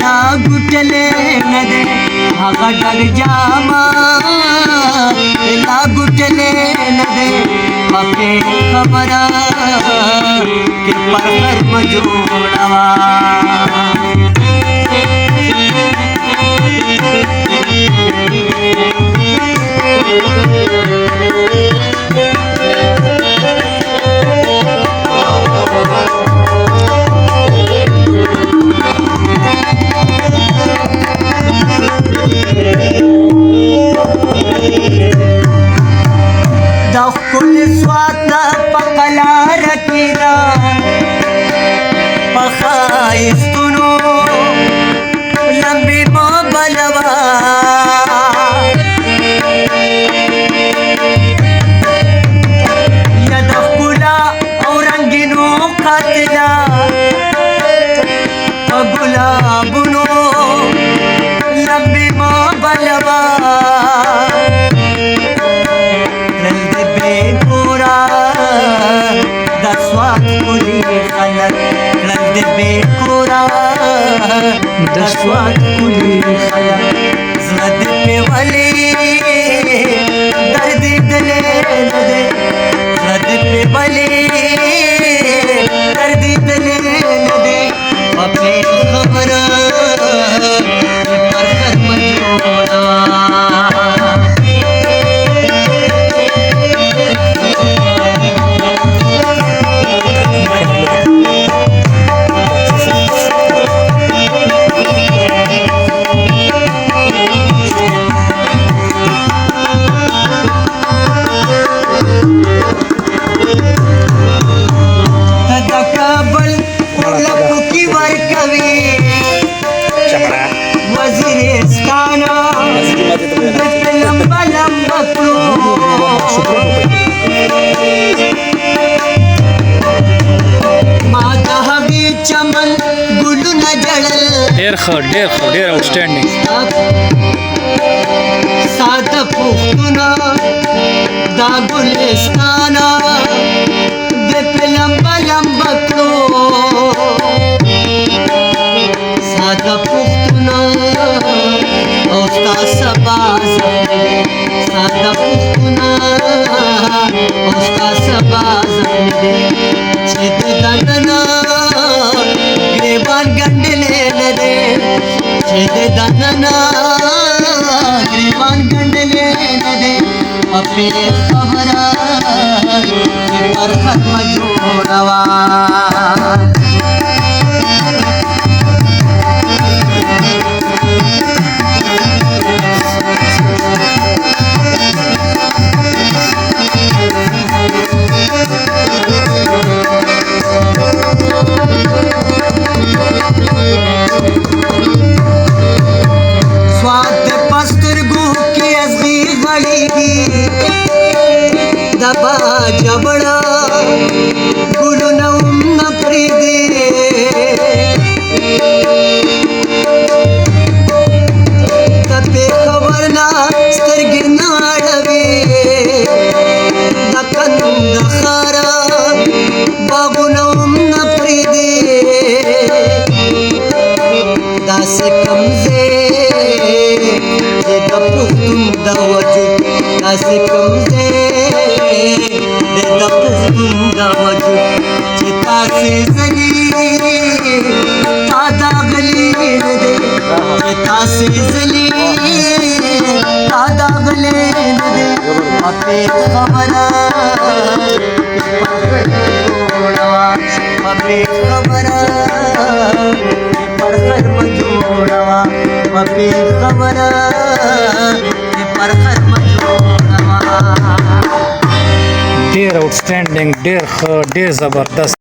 لا ګټلې نه دی هغه ډګ جاما لا ګټلې نه دی پکې خبره کې پر هر مجوړوا دا خپل سوات په قلار کې دا په ښایستونو لمبې مو بلوا یا د ښکلا او رنګینو قاتله په ګلابونو لمبې مو بلوا دسوات کلی خلق زلد پی ولی درد دلے ندے زلد پی ولی درد دلے ندے اپنی خبر پر خرم جوڑا چمن ګلونه جړل ډېر آوټسټینډینګ ساده پوښتنه دا ګلستانه د لمبا لمبا کړو ساده پوښتنه او ستا سبا ساده پوښتنه او ستا سبا چې د دننه ګریوان ګنډلې نه دی چې د دننه ګریوان ګنډلې نه دی اپې خبره پر ختم جوړوا دبا جبڑا گلو نوم نپری دے تپے خبرنا سترگی ناڑوے دکن دخارا باغو نوم نپری دے دا سے کمزے دا پختون دا وجود دا سے کمزے دا پختون دا وجود چې تاسې زلي تا دا غلی نه دی چې تاسې زلي تا دا غلی نه دی اپې خبره جوړوا اپې خبره پر سر م جوړوا اپې خبره پر سر م جوړوا ډېر آوټسټینډینګ ډېر ښه ډېر زبردست